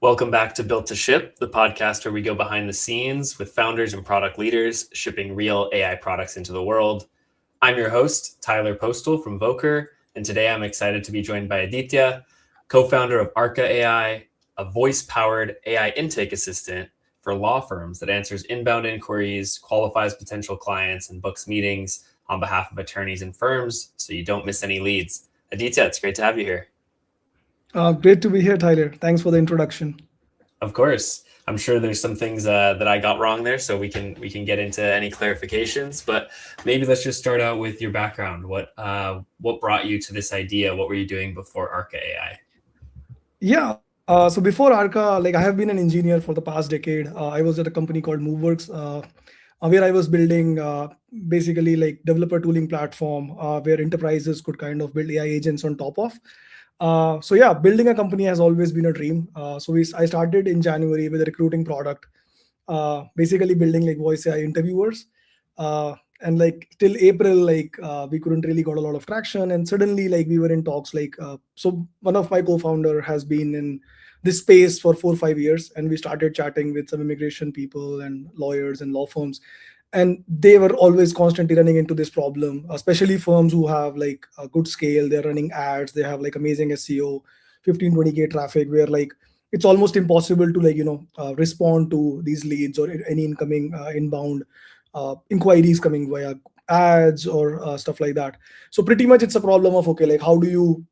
Welcome back to Built to Ship, the podcast where we go behind the scenes with founders and product leaders shipping real AI products into the world. I'm your host, Tyler Postal from Voker, and today I'm excited to be joined by Aditya, co-founder of Arka AI, a voice-powered AI intake assistant for law firms that answers inbound inquiries, qualifies potential clients, and books meetings on behalf of attorneys and firms so you don't miss any leads. Aditya, it's great to have you here. Great to be here, Tyler. Thanks for the introduction. Of course. I'm sure there's some things that I got wrong there, so we can get into any clarifications. But maybe let's just start out with your background. What brought you to this idea? What were you doing before Arka AI? Yeah. So before Arka, I have been an engineer for the past decade. I was at a company called MoveWorks, where I was building basically developer tooling platform where enterprises could kind of build AI agents on top of. So yeah, building a company has always been a dream. I started in January with a recruiting product, basically building voice AI interviewers. And till April, we couldn't really got a lot of traction. And suddenly we were in talks. So one of my co-founder has been in this space for 4 or 5 years, and we started chatting with some immigration people and lawyers and law firms, and they were always constantly running into this problem, especially firms who have a good scale. They're running ads, they have amazing SEO, 15-20K traffic, where it's almost impossible to respond to these leads or any incoming inbound inquiries coming via ads or stuff like that. So pretty much it's a problem of, okay, how do you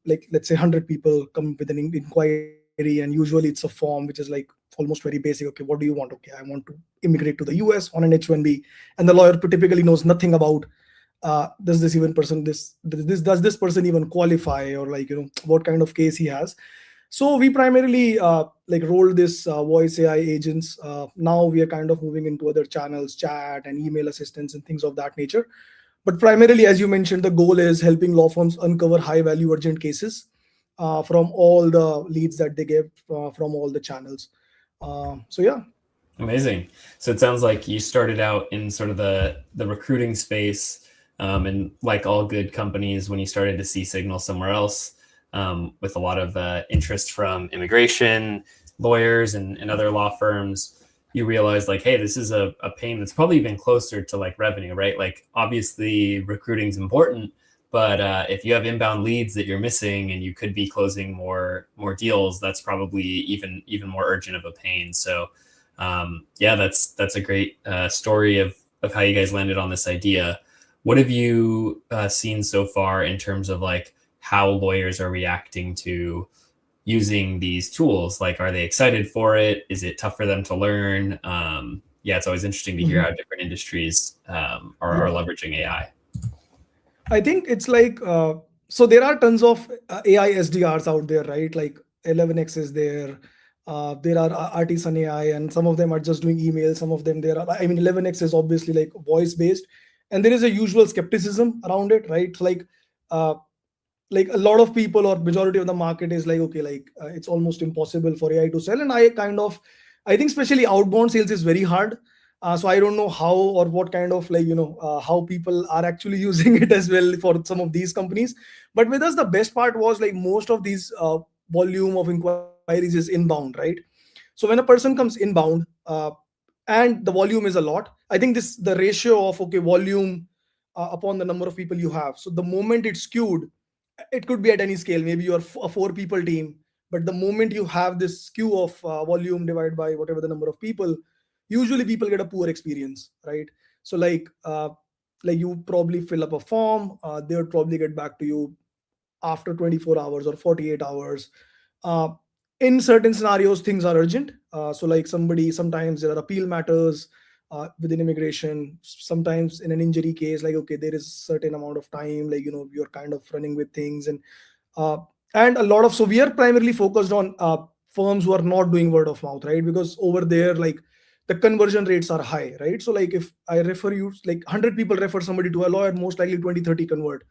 let's say 100 people come with an inquiry, and usually it's a form which is almost very basic. Okay, what do you want? Okay, I want to immigrate to the US on an H1B, and the lawyer typically knows nothing about does this even person does this person even qualify, or what kind of case he has. So we primarily rolled this voice AI agents. Now we are kind of moving into other channels, chat and email assistants and things of that nature. But primarily, as you mentioned, the goal is helping law firms uncover high value urgent cases from all the leads that they get from all the channels. So yeah. Amazing. So it sounds like you started out in sort of the recruiting space, and like all good companies, when you started to see signal somewhere else, with a lot of interest from immigration lawyers and other law firms, you realize hey, this is a pain that's probably even closer to revenue, right? Obviously recruiting is important, but if you have inbound leads that you're missing and you could be closing more deals, that's probably even more urgent of a pain. So yeah, that's a great story of how you guys landed on this idea. What have you seen so far in terms of how lawyers are reacting to using these tools? Are they excited for it? Is it tough for them to learn? Yeah, it's always interesting to hear how different industries are leveraging AI. I think it's so there are tons of AI SDRs out there, right? 11x is there. There are artisan AI, and some of them are just doing email. Some of them 11x is obviously voice based, and there is a usual skepticism around it, right? Uh, a lot of people or majority of the market is okay, it's almost impossible for AI to sell. And I think especially outbound sales is very hard. So I don't know how or what kind of how people are actually using it as well for some of these companies. But with us, the best part was most of these volume of inquiries is inbound, right? So when a person comes inbound, and the volume is a lot, I think the ratio of volume upon the number of people you have. So the moment it's skewed, it could be at any scale. Maybe you're a 4 people team, but the moment you have this skew of volume divided by whatever the number of people, usually people get a poor experience, right? So you probably fill up a form, they would probably get back to you after 24 hours or 48 hours. uh, in certain scenarios things are urgent. So sometimes there are appeal matters within immigration. Sometimes in an injury case, okay, there is certain amount of time, you're kind of running with things. Uh, and a lot of, so we are primarily focused on firms who are not doing word of mouth, right? Because over there, the conversion rates are high, right? So if I refer you, 100 people refer somebody to a lawyer, most likely 20-30 convert.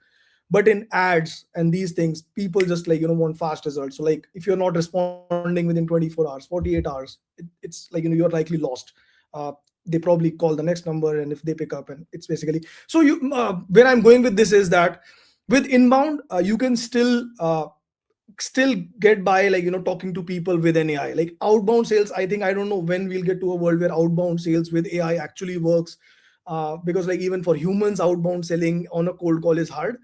But in ads and these things, people just want fast results. So if you're not responding within 24 hours, 48 hours, it's you're likely lost. They probably call the next number, and if they pick up, and it's basically, so where I'm going with this is that with inbound, you can still still get by, like, talking to people with an AI. Like outbound sales, I think, I don't know when we'll get to a world where outbound sales with AI actually works, because like even for humans, outbound selling on a cold call is hard.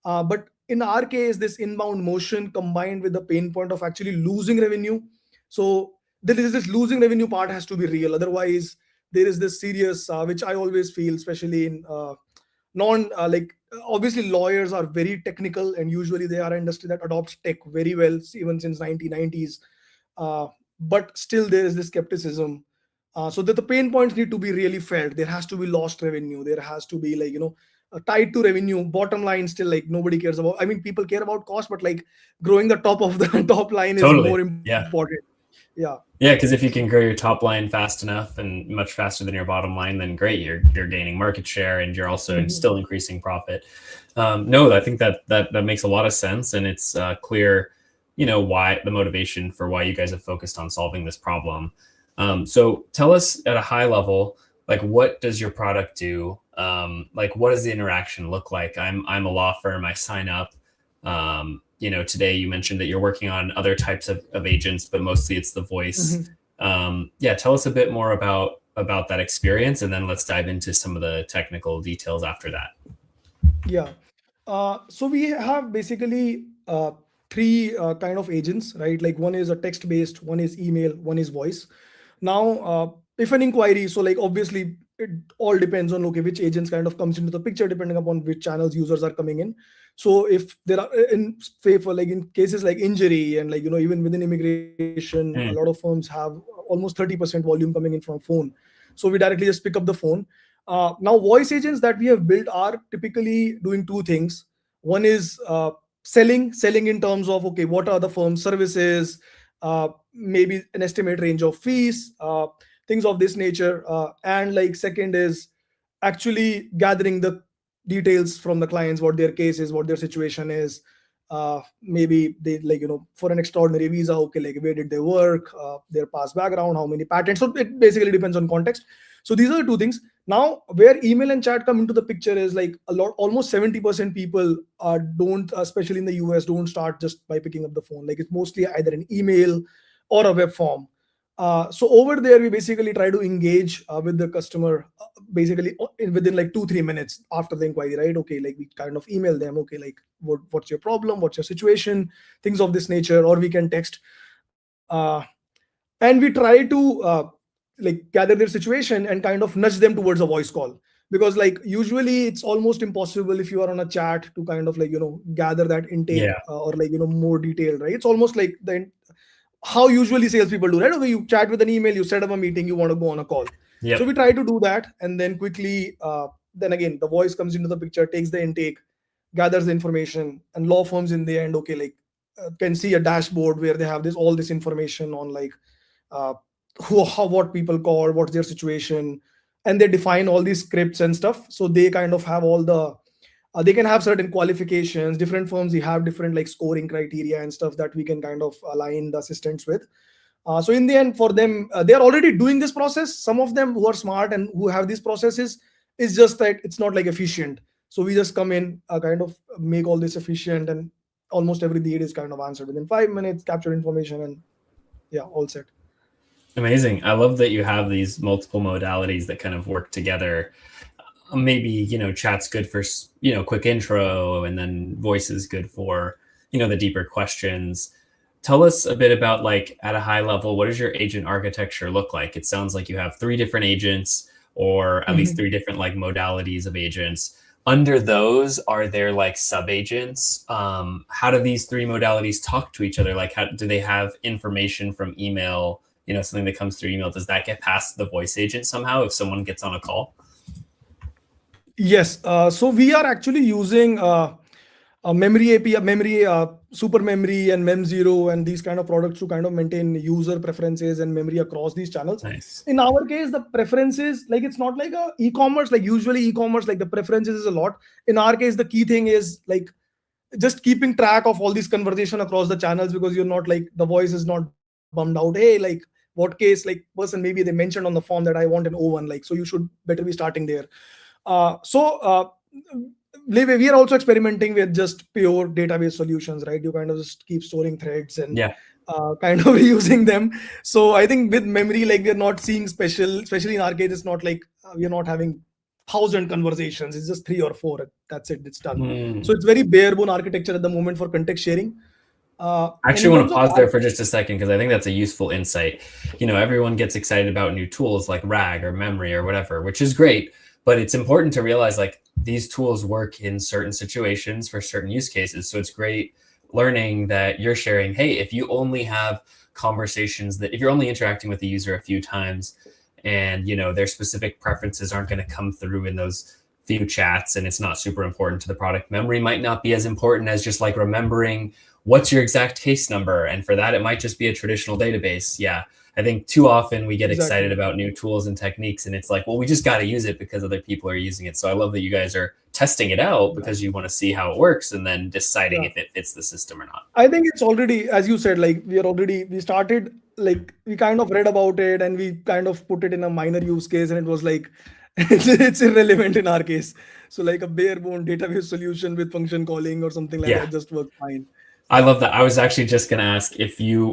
But in our case, this inbound motion combined with the pain point of actually losing revenue. So there is this losing revenue part has to be real. Otherwise, there is this serious, which I always feel, especially in non like obviously lawyers are very technical, and usually they are an industry that adopts tech very well, even since 1990s. But still there is this skepticism, so that the pain points need to be really felt. There has to be lost revenue, there has to be, like, tied to revenue. Bottom line, still, like, nobody cares about, I mean, people care about cost, but like growing the top of the top line is more Totally. Yeah. important. Yeah. Yeah, because if you can grow your top line fast enough and much faster than your bottom line, then great, you're gaining market share and you're also Mhm. still increasing profit. No, I think that makes a lot of sense, and it's clear, why the motivation for why you guys have focused on solving this problem. So tell us at a high level, like, what does your product do? Like, what does the interaction look like? I'm a law firm. I sign up. Today you mentioned that you're working on other types of agents, but mostly it's the voice. Mhm. Yeah, tell us a bit more about that experience, and then let's dive into some of the technical details after that. Yeah. So we have basically three kind of agents, right? Like one is a text based, one is email, one is voice. Now, if an inquiry, so like obviously it all depends on, okay, which agents kind of comes into the picture depending upon which channels users are coming in. So if there are in favor, like in cases like injury and like, even within immigration, a lot of Mm, firms have almost 30% volume coming in from phone. So we directly just pick up the phone. Now, voice agents that we have built are typically doing two things. One is selling in terms of, okay, what are the firm's services, maybe an estimate range of fees, things of this nature. And like second is actually gathering the details from the clients, what their case is, what their situation is. Maybe they, like, for an extraordinary visa, okay, like where did they work, their past background, how many patents. So it basically depends on context. So these are the two things. Now, where email and chat come into the picture is like a lot, almost 70% people don't, especially in the US, don't start just by picking up the phone. Like it's mostly either an email or a web form. So over there, we basically try to engage with the customer, basically within like 2-3 minutes after the inquiry, right? Okay, like we kind of email them, okay, like what's your problem, what's your situation, things of this nature, or we can text. And we try to like gather their situation and kind of nudge them towards a voice call, because like usually it's almost impossible if you are on a chat to kind of like gather that intake, yeah. or like more detailed, right? It's almost like how usually salespeople do, right? Okay, you chat with an email, you set up a meeting, you want to go on a call. So Yep. we try to do that, and then quickly, then again, the voice comes into the picture, takes the intake, gathers the information, and law firms in the end, okay, like can see a dashboard where they have this all this information on like uh, what people call, what's their situation, and they define all these scripts and stuff. So they kind of have all the they can have certain qualifications. Different firms, they have different like scoring criteria and stuff that we can kind of align the assistants with. So in the end, for them, they are already doing this process. Some of them who are smart and who have these processes, it's just that it's not like efficient. So we just come in, kind of make all this efficient, and almost every need is kind of answered within 5 minutes, capture information, and yeah, all set. Amazing. I love that you have these multiple modalities that kind of work together. Maybe, chat's good for, quick intro, and then voice is good for, the deeper questions. Tell us a bit about, like, at a high level, what does your agent architecture look like? It sounds like you have three different agents, or at least Mhm. three different like modalities of agents. Under those, are there like sub agents? How do these three modalities talk to each other? Like, how do they have information from email? Something that comes through email, does that get past the voice agent somehow if someone gets on a call? Yes. So we are actually using a memory API, memory, super memory, and Mem0, and these kind of products to kind of maintain user preferences and memory across these channels. Nice. In our case, the preferences, like it's not like a e-commerce. Like usually e-commerce, like the preferences is a lot. In our case, the key thing is like just keeping track of all these conversation across the channels, because you're not like the voice is not bummed out. Hey, like what case, like person, maybe they mentioned on the form that I want an O1, like so you should better be starting there. So we are also experimenting with just pure database solutions, right? You kind of just keep storing threads and Yeah. kind of reusing them. So I think with memory, like we are not seeing special, especially in our case, it's not like we are not having 1,000 conversations. It's just 3 or 4. That's it. It's done. So it's very bare bone architecture at the moment for context sharing. I And actually in want terms to of pause there for just a second because I think that's a useful insight. Everyone gets excited about new tools like RAG or memory or whatever, which is great, but it's important to realize like these tools work in certain situations for certain use cases. So it's great learning that you're sharing, hey, if you only have conversations that if you're only interacting with the user a few times and their specific preferences aren't going to come through in those few chats and it's not super important to the product, memory might not be as important as just like remembering what's your exact case number. And for that, it might just be a traditional database. Yeah. I think too often we get excited exactly. about new tools and techniques and it's like, well, we just got to use it because other people are using it. So I love that you guys are testing it out Yeah. because you want to see how it works and then deciding Yeah. if it fits the system or not. I think it's already, as you said, like we started, like we kind of read about it and we kind of put it in a minor use case, and it was like it's irrelevant in our case. So like a bare bone database solution with function calling or something like Yeah. that just works fine. I love that. I was actually just going to ask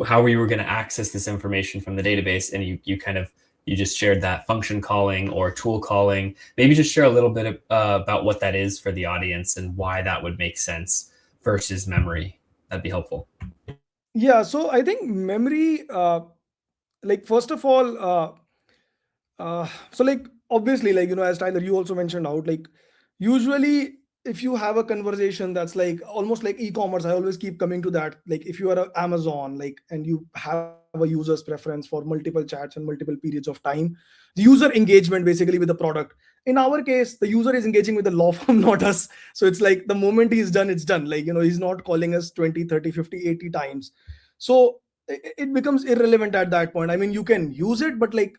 how you were going to access this information from the database, and you just shared that function calling or tool calling. Maybe just share a little bit about what that is for the audience and why that would make sense versus memory. That'd be helpful. Yeah. So I think memory, like first of all, so like obviously, like as Tyler, you also mentioned out, like usually if you have a conversation that's like almost like e-commerce, I always keep coming to that. Like if you are a Amazon, like and you have a user's preference for multiple chats and multiple periods of time, the user engagement basically with the product. In our case, the user is engaging with the law firm, not us. So it's like the moment he's done, it's done. Like he's not calling us 20, 30, 50, 80 times. So it becomes irrelevant at that point. I mean, you can use it, but like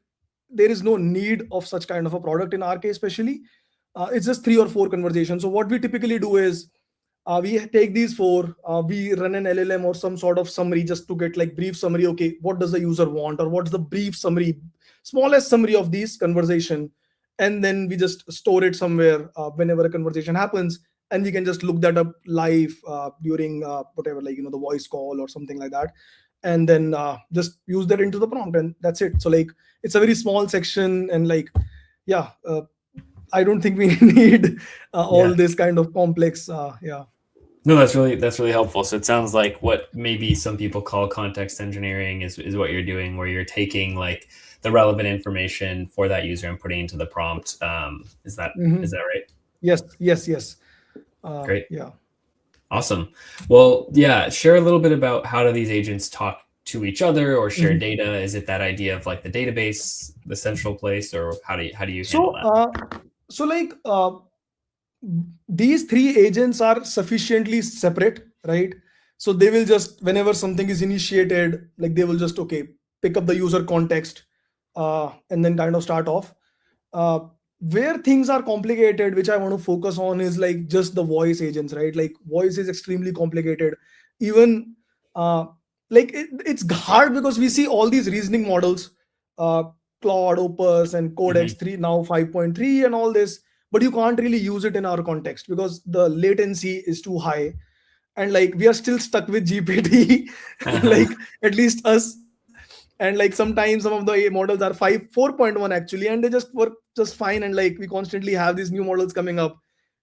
there is no need of such kind of a product in our case, especially. It's just 3 or 4 conversations. So what we typically do is we take these 4, we run an LLM or some sort of summary just to get like brief summary. Okay, what does the user want, or what's the brief summary, smallest summary of these conversation, and then we just store it somewhere whenever a conversation happens, and we can just look that up live during whatever, like the voice call or something like that, and then just use that into the prompt, and that's it. So like it's a very small section, and like yeah, I don't think we need all Yeah. this kind of complex yeah. No, that's really helpful. So it sounds like what maybe some people call context engineering is what you're doing, where you're taking like the relevant information for that user and putting into the prompt. Is that Mhm. is that right? Yes, yes, yes. Great. Yeah. Awesome. Well, yeah, share a little bit about how do these agents talk to each other or share Mhm. data? Is it that idea of like the database, the central place, or how do you handle So, that? so like these 3 agents are sufficiently separate, right? So they will just, whenever something is initiated, like they will just okay, pick up the user context, and then kind of start off. Uh, where things are complicated, which I want to focus on, is like just the voice agents, right? Like voice is extremely complicated. Even uh, like it's hard because we see all these reasoning models, uh, Claude, Opus, and Codex Mhm. 3, now 5.3, and all this, but you can't really use it in our context because the latency is too high, and like we are still stuck with GPT, Uh-huh. like at least us. And like sometimes some of the models are 4.1 actually, and they just work just fine, and like we constantly have these new models coming up.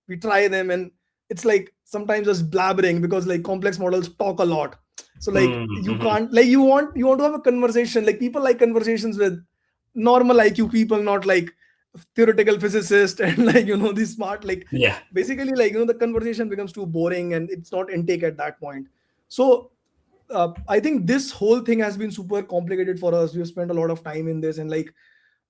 We try them, and it's like sometimes just blabbering because like complex models talk a lot. So like you Mm-hmm. can't, like you want to have a conversation, like people like conversations with normal IQ people, not like theoretical physicist and like these smart, like Yeah. basically like the conversation becomes too boring and it's not intake at that point. So I think this whole thing has been super complicated for us. We've spent a lot of time in this, and like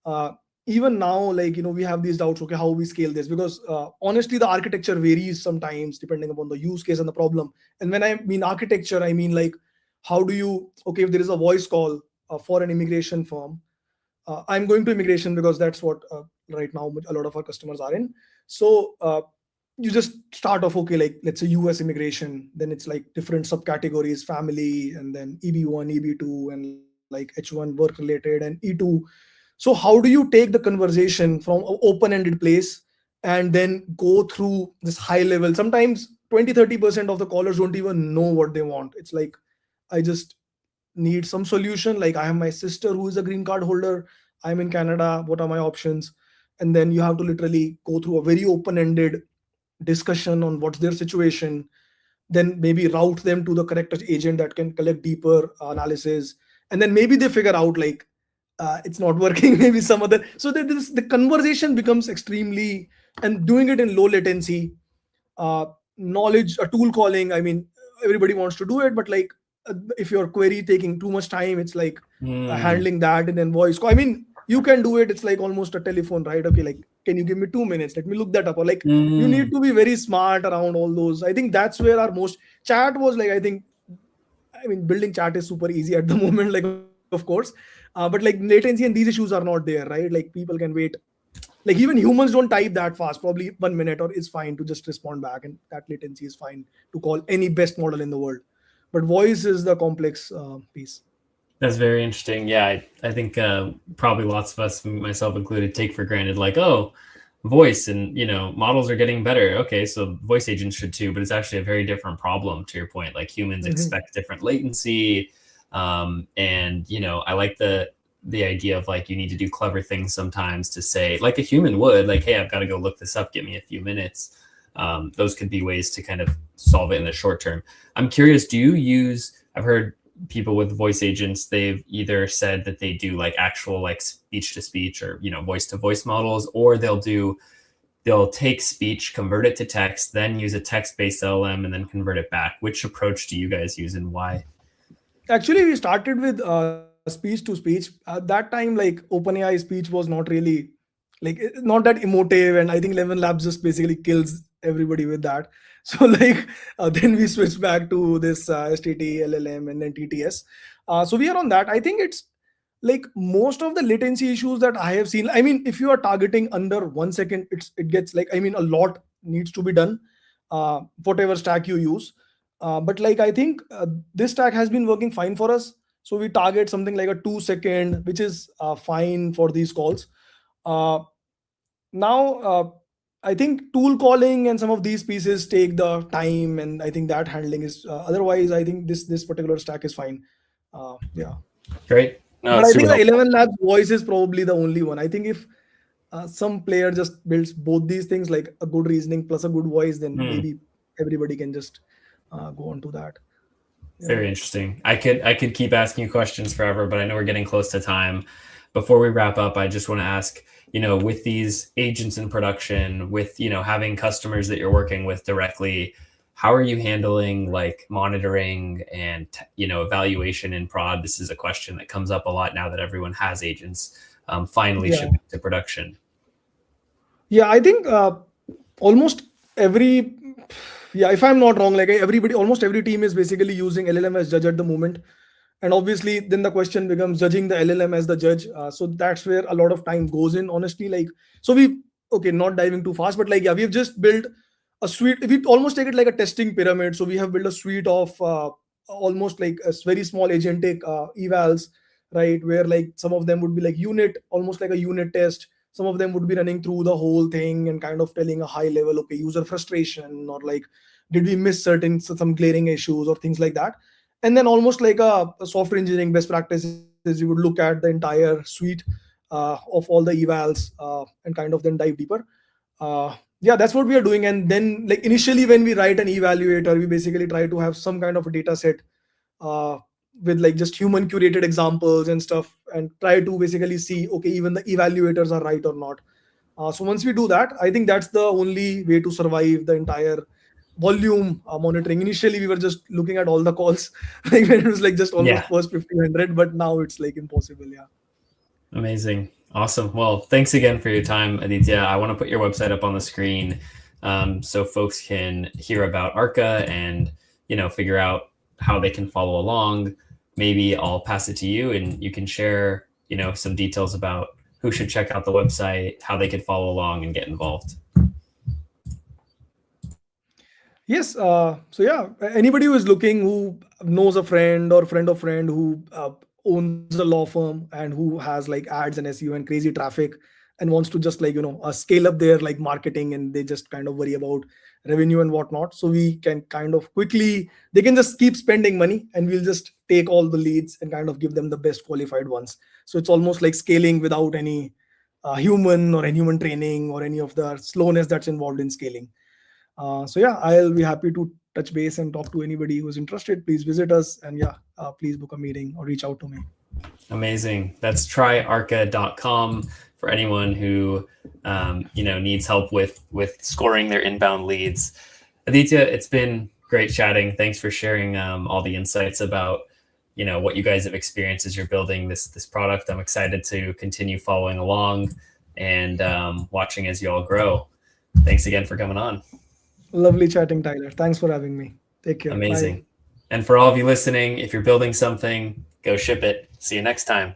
uh, even now, like we have these doubts. Okay, how we scale this? Because honestly, the architecture varies sometimes depending upon the use case and the problem. And when I mean architecture, I mean like how do you, okay, if there is a voice call for an immigration firm, I'm going to immigration because that's what right now a lot of our customers are in. So you just start off, okay, like let's say US immigration, then it's like different subcategories, family, and then EB1, EB2, and like H1 work related, and E2. So how do you take the conversation from an open-ended place and then go through this high level. Sometimes 20-30% of the callers don't even know what they want. It's like, I just need some solution. Like, I have my sister who is a green card holder, I'm in Canada, what are my options? And then you have to literally go through a very open ended discussion on what's their situation, then maybe route them to the correct agent that can collect deeper analysis, and then maybe they figure out like, it's not working, maybe some other. So the conversation becomes extremely, and doing it in low latency, uh, knowledge, a tool calling, I mean, everybody wants to do it, but like, if your query taking too much time, it's like Mm, handling that in then voice call. I mean, you can do it, it's like almost a telephone, right? Okay, like, can you give me 2 minutes, let me look that up, or like, you need mm. to be very smart around all those. I think that's where our most chat was like, I think, I mean, building chat is super easy at the moment, like, of course, but like latency and these issues are not there, right? Like, people can wait, like even humans don't type that fast, probably 1 minute or is fine to just respond back, and that latency is fine to call any best model in the world. But voice is the complex piece. That's very interesting. Yeah, I think probably lots of us, myself included, take for granted like, oh, voice and models are getting better. Okay, so voice agents should too, but it's actually a very different problem. To your point, like humans Mhm. expect different latency, and I like the idea of like you need to do clever things sometimes to say like a human would, like, hey, I've got to go look this up. Give me a few minutes. Those could be ways to kind of solve it in the short term. I'm curious, do you use? I've heard people with voice agents, they've either said that they do like actual like speech to speech or voice to voice models, or they'll take speech, convert it to text, then use a text based LLM and then convert it back. Which approach do you guys use and why? Actually, we started with speech to speech. At that time, like, OpenAI speech was not really like not that emotive, and I think 11 Labs just basically kills everybody with that. So like, then we switched back to this STT, LLM, and then TTS. So we are on that. I think it's like most of the latency issues that I have seen. I mean, if you are targeting under 1 second, it gets like, I mean, a lot needs to be done, whatever stack you use. But like, I think this stack has been working fine for us. So we target something like a 2 second, which is fine for these calls. Uh, Now, I think tool calling and some of these pieces take the time, and I think that handling is otherwise. I think this particular stack is fine. Yeah, Great. No, but it's I super think the helpful. 11 Labs voice is probably the only one. I think if some player just builds both these things, like a good reasoning plus a good voice, then Hmm. maybe everybody can just go on to that. Yeah. Very interesting. I could keep asking you questions forever, but I know we're getting close to time. Before we wrap up, I just want to ask, with these agents in production, with having customers that you're working with directly, how are you handling like monitoring and evaluation in prod? This is a question that comes up a lot now that everyone has agents finally Yeah. shipping to production. Yeah, I think almost every, yeah, if I'm not wrong, like everybody, almost every team is basically using LLM as judge at the moment. And obviously, then the question becomes judging the LLM as the judge. So that's where a lot of time goes in, honestly. Like, so okay, not diving too fast, but like, yeah, we've just built a suite. We almost take it like a testing pyramid. So we have built a suite of almost like a very small agentic evals, right? Where like some of them would be like unit, almost like a unit test. Some of them would be running through the whole thing and kind of telling a high level, okay, user frustration, or like, did we miss certain some glaring issues or things like that. And then almost like a software engineering best practices, you would look at the entire suite of all the evals and kind of then dive deeper. Yeah, that's what we are doing. And then like initially when we write an evaluator, we basically try to have some kind of a data set uh, with like just human curated examples and stuff, and try to basically see, okay, even the evaluators are right or not. So once we do that, I think that's the only way to survive the entire volume monitoring. Initially, we were just looking at all the calls, like when it was like just Yeah. almost first 1500, but now it's like impossible. Yeah. Amazing. Awesome. Well, thanks again for your time, Aditya. I want to put your website up on the screen so folks can hear about Arka and, figure out how they can follow along. Maybe I'll pass it to you and you can share, some details about who should check out the website, how they could follow along and get involved. Yes. So yeah, anybody who is looking, who knows a friend or friend of friend who owns a law firm and who has like ads and SEO and crazy traffic, and wants to just like scale up their like marketing, and they just kind of worry about revenue and whatnot. So we can kind of quickly, they can just keep spending money, and we'll just take all the leads and kind of give them the best qualified ones. So it's almost like scaling without any human or any human training or any of the slowness that's involved in scaling. So yeah, I'll be happy to touch base and talk to anybody who's interested. Please visit us, and yeah, please book a meeting or reach out to me. Amazing. That's tryarka.com for anyone who needs help with scoring their inbound leads. Aditya, it's been great chatting. Thanks for sharing all the insights about what you guys have experienced as you're building this product. I'm excited to continue following along and watching as you all grow. Thanks again for coming on. Lovely chatting, Tyler. Thanks for having me. Take care. Amazing. Bye. And for all of you listening, if you're building something, go ship it. See you next time.